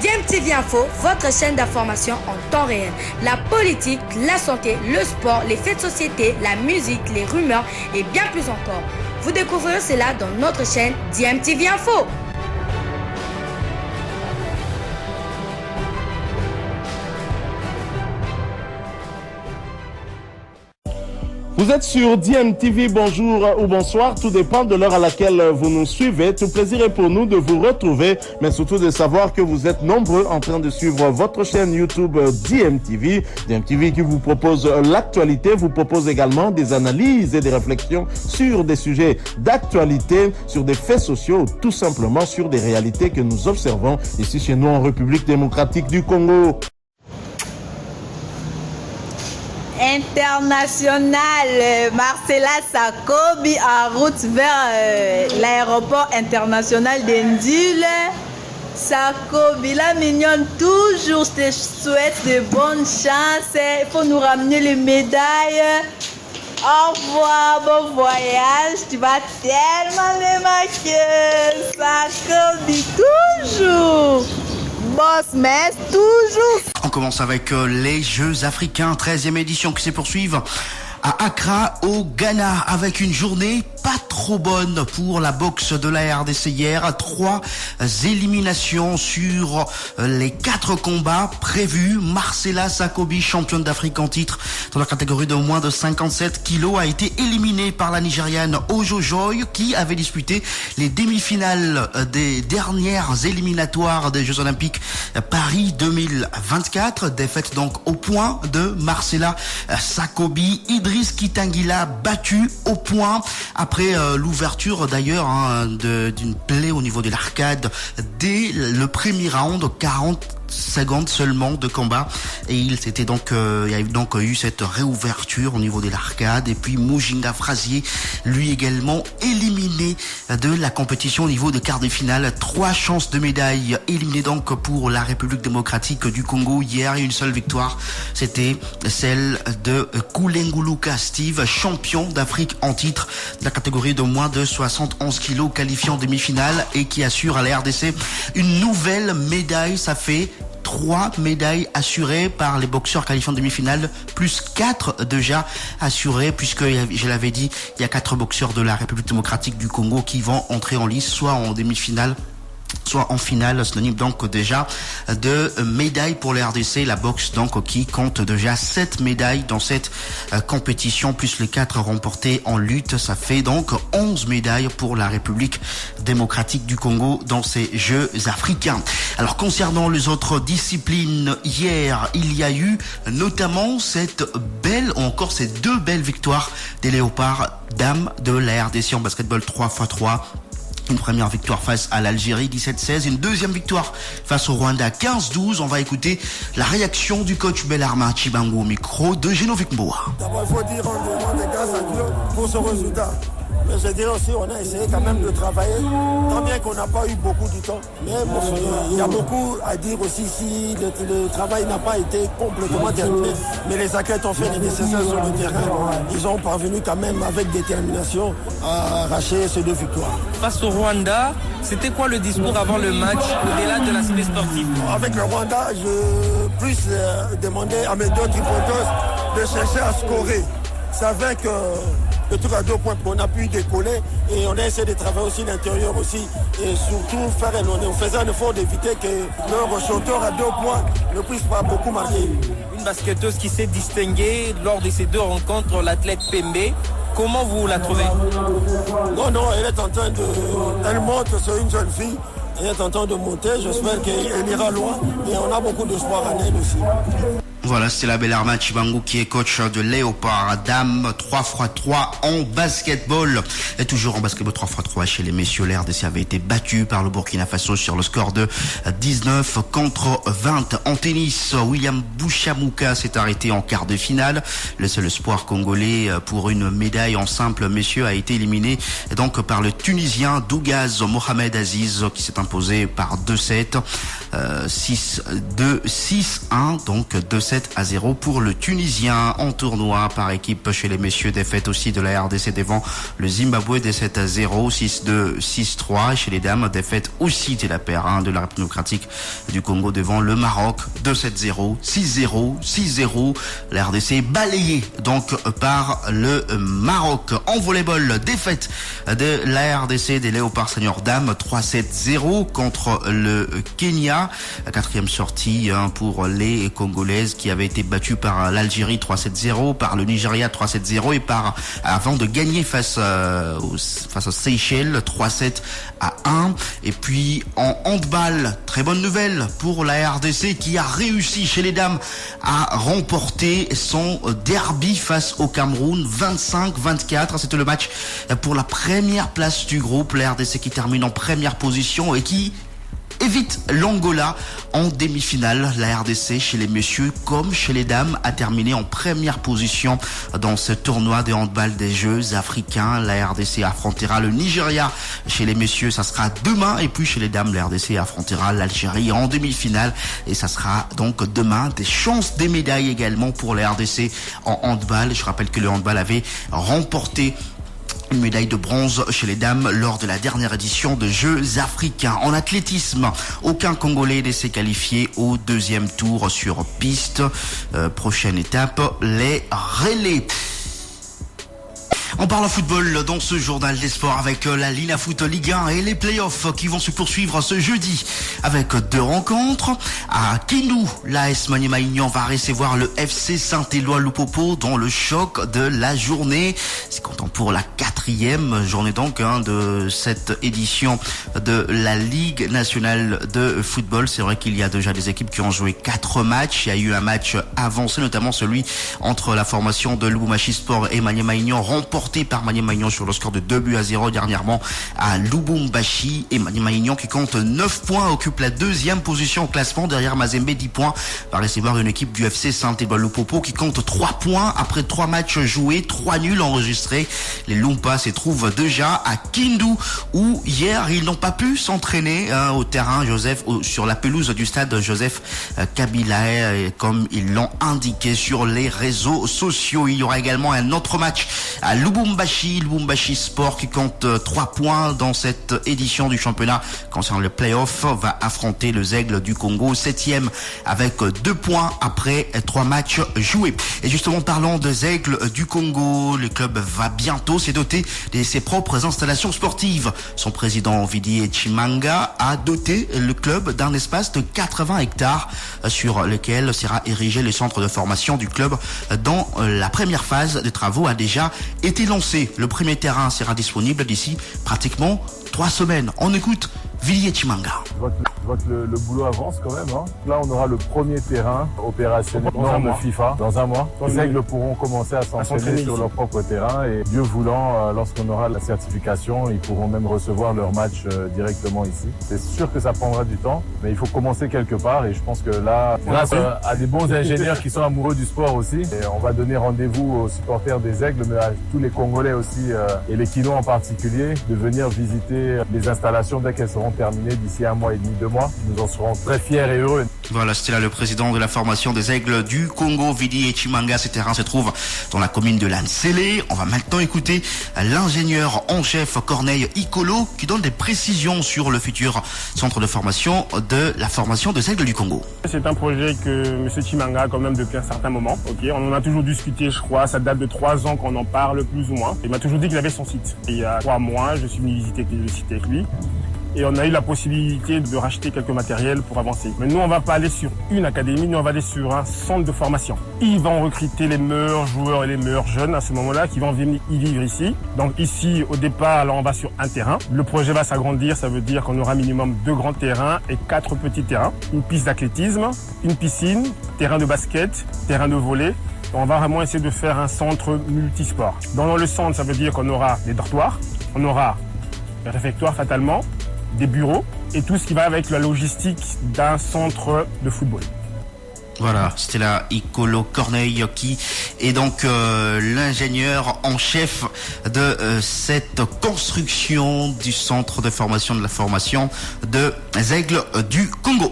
DMTV Info, votre chaîne d'information en temps réel. La politique, la santé, le sport, les faits de société, la musique, les rumeurs et bien plus encore. Vous découvrirez cela dans notre chaîne DMTV Info. Vous êtes sur DMTV, bonjour ou bonsoir, tout dépend de l'heure à laquelle vous nous suivez. Tout plaisir est pour nous de vous retrouver, mais surtout de savoir que vous êtes nombreux en train de suivre votre chaîne YouTube DMTV. DMTV qui vous propose l'actualité, vous propose également des analyses et des réflexions sur des sujets d'actualité, sur des faits sociaux, tout simplement sur des réalités que nous observons ici chez nous en République démocratique du Congo. International, Marcela Sakobi en route vers l'aéroport international d'Indule. Sakobi, la mignonne, toujours, je te souhaite de bonnes chances. Il faut nous ramener les médailles. Au revoir, bon voyage. Tu vas tellement me marquer. Sakobi, toujours. Boss, mais toujours. On commence avec les Jeux africains, 13e édition qui se poursuivent à Accra au Ghana avec une journée pas trop bonne pour la boxe de la RDC hier. 3 éliminations sur les 4 combats prévus. Marcela Sakobi, championne d'Afrique en titre dans la catégorie de moins de 57 kilos, a été éliminée par la Nigériane Ojo Joy qui avait disputé les demi-finales des dernières éliminatoires des Jeux Olympiques Paris 2024. Défaite donc au point de Marcela Sakobi. Idriss Kitangila battu au point après l'ouverture d'ailleurs d'une plaie au niveau de l'arcade dès le premier round, 40 secondes seulement de combat, et il y a donc eu cette réouverture au niveau de l'arcade. Et puis Mujinga Frazier, lui également éliminé de la compétition au niveau de quart de finale. 3 chances de médaille éliminées donc pour la République démocratique du Congo hier, et une seule victoire, c'était celle de Kulenguluka Steve, champion d'Afrique en titre de la catégorie de moins de 71 kilos, qualifié en demi-finale et qui assure à la RDC une nouvelle médaille. Ça fait 3 médailles assurées par les boxeurs qualifiés en demi-finale, plus 4 déjà assurées, puisque je l'avais dit, il y a 4 boxeurs de la République démocratique du Congo qui vont entrer en lice, soit en demi-finale, soit en finale, synonyme donc déjà de médailles pour les RDC, la boxe donc qui compte déjà 7 médailles dans cette compétition, plus les 4 remportées en lutte. Ça fait donc 11 médailles pour la République démocratique du Congo dans ces Jeux africains. Alors concernant les autres disciplines, hier il y a eu notamment ces 2 belles victoires des léopards dames de la RDC en basketball 3x3. Une première victoire face à l'Algérie 17-16, une deuxième victoire face au Rwanda 15-12. On va écouter la réaction du coach Bellarmin Chibangu au micro de Genovic Mboa. D'abord, il faut dire on demande grâce à Dieu pour ce résultat. Mais je dirais aussi on a essayé quand même de travailler, tant bien qu'on n'a pas eu beaucoup de temps. Mais bon, il y a beaucoup à dire aussi si le travail n'a pas été complètement terminé. Mais les athlètes ont fait le nécessaire sur le terrain. Ils ont parvenu quand même avec détermination à arracher ces 2 victoires. Face au Rwanda, c'était quoi le discours avant le match, au-delà de l'aspect sportif? Avec le Rwanda, je plus demander à mes 2 tripoteuses de chercher à scorer. C'est avec le truc à 2 points qu'on a pu décoller, et on a essayé de travailler aussi l'intérieur aussi, et surtout on faisait un effort d'éviter que leur chanteur à 2 points ne puisse pas beaucoup marquer. Une basketteuse qui s'est distinguée lors de ces 2 rencontres, l'athlète Pembe. Comment vous la trouvez? Non, elle est en train elle monte, c'est une jeune fille, elle est en train de monter, j'espère qu'elle ira loin, et on a beaucoup d'espoir en elle aussi. Voilà, c'est la Bellarmin Chibangu qui est coach de Léopard Dame 3x3 en basketball. Et toujours en basketball 3x3 chez les messieurs, l'RDC avait été battu par le Burkina Faso sur le score de 19 contre 20. En tennis, William Bouchamouka s'est arrêté en quart de finale. Le seul espoir congolais pour une médaille en simple messieurs a été éliminé donc par le Tunisien Dougaz Mohamed Aziz qui s'est imposé par 2-7, 6-2, 6-1, donc 2-7 7-0 pour le Tunisien. En tournoi par équipe chez les messieurs, défaite aussi de la RDC devant le Zimbabwe des 7-0, 6-2, 6-3. Chez les dames, défaite aussi de la paire de la République démocratique du Congo devant le Maroc, 2-7-0, 6-0, 6-0. La RDC est balayée donc par le Maroc. En volleyball, défaite de la RDC des Léopards Senior Dames, 3-7-0 contre le Kenya. La quatrième sortie pour les Congolaises qui avaient été battues par l'Algérie 3-7-0, par le Nigeria 3-7-0 et avant de gagner face aux Seychelles 3-7-1. Et puis en handball, très bonne nouvelle pour la RDC qui a réussi chez les dames à remporter son derby face au Cameroun 25-24. C'était le match pour la première place du groupe. La RDC qui termine en première position et qui évite l'Angola en demi-finale. La RDC chez les messieurs comme chez les dames a terminé en première position dans ce tournoi de handball des Jeux africains. La RDC affrontera le Nigeria chez les messieurs, ça sera demain, et puis chez les dames, la RDC affrontera l'Algérie en demi-finale et ça sera donc demain. Des chances des médailles également pour la RDC en handball. Je rappelle que le handball avait remporté une médaille de bronze chez les dames lors de la dernière édition de Jeux africains. En athlétisme, aucun Congolais ne s'est qualifié au deuxième tour sur piste. Prochaine étape, les relais. On parle football dans ce journal des sports avec la Linafoot Ligue 1 et les playoffs qui vont se poursuivre ce jeudi avec 2 rencontres. À Kindu, l'AS Maniema-Union va recevoir le FC Saint-Éloi-Lupopo dans le choc de la journée. C'est content pour la 4e journée donc de cette édition de la Ligue nationale de football. C'est vrai qu'il y a déjà des équipes qui ont joué 4 matchs. Il y a eu un match avancé, notamment celui entre la formation de Lubumbashi Sport et Maniema-Union, remporté par Maniema-Union sur le score de 2-0 dernièrement à Lubumbashi. Et Maniema-Union qui compte 9 points occupe la 2e position au classement derrière Mazembe. 10 points va recevoir une équipe du FC Saint-Éloi-Lupopo qui compte 3 points après 3 matchs joués, 3 nuls enregistrés. Les Lumpas se trouvent déjà à Kindu où hier ils n'ont pas pu s'entraîner au terrain sur la pelouse du stade Joseph Kabila comme ils l'ont indiqué sur les réseaux sociaux. Il y aura également un autre match à Lubumbashi Sport qui compte 3 points dans cette édition du championnat concernant le play-off, va affronter le Aigle du Congo, 7e avec 2 points après 3 matchs joués. Et justement, parlant des Aigles du Congo, le club va bientôt se doter de ses propres installations sportives. Son président Vidi Chimanga a doté le club d'un espace de 80 hectares sur lequel sera érigé le centre de formation du club dont la première phase des travaux a déjà été lancée. Le premier terrain sera disponible d'ici pratiquement 3 semaines. On écoute Villiers Chimanga. Je vois que le boulot avance quand même. Là, on aura le premier terrain opérationnel norme FIFA dans un mois. Les Aigles pourront commencer à s'entraîner sur leur propre terrain et Dieu voulant, lorsqu'on aura la certification, ils pourront même recevoir leur match directement ici. C'est sûr que ça prendra du temps, mais il faut commencer quelque part et je pense que là, grâce à des bons ingénieurs qui sont amoureux du sport aussi, et on va donner rendez-vous aux supporters des Aigles, mais à tous les Congolais aussi et les Kinois en particulier, de venir visiter les installations dès qu'elles seront terminées d'ici 1 mois et demi, 2 mois. Nous en serons très fiers et heureux. Voilà, c'était là le président de la formation des Aigles du Congo, Vidi Chimanga. Ces terrains se trouvent dans la commune de Lansele. On va maintenant écouter l'ingénieur en chef Corneille Icolo qui donne des précisions sur le futur centre de formation de la formation des Aigles du Congo. C'est un projet que M. Chimanga a quand même depuis un certain moment. On en a toujours discuté, je crois. Ça date de 3 ans qu'on en parle plus ou moins. Il m'a toujours dit qu'il avait son site. Et il y a 3 mois, je suis venu visiter le site avec lui. Et on a eu la possibilité de racheter quelques matériels pour avancer. Mais nous, on va pas aller sur une académie, nous, on va aller sur un centre de formation. Ils vont recruter les meilleurs joueurs et les meilleurs jeunes à ce moment-là qui vont venir y vivre ici. Donc ici, au départ, là, on va sur un terrain. Le projet va s'agrandir, ça veut dire qu'on aura minimum 2 grands terrains et 4 petits terrains. Une piste d'athlétisme, une piscine, terrain de basket, terrain de volley. On va vraiment essayer de faire un centre multisport. Dans le centre, ça veut dire qu'on aura des dortoirs, on aura des réfectoires fatalement, des bureaux et tout ce qui va avec la logistique d'un centre de football. Voilà, c'était là Icolo Corneille qui est donc l'ingénieur en chef de cette construction du centre de formation de la formation de Aigles du Congo.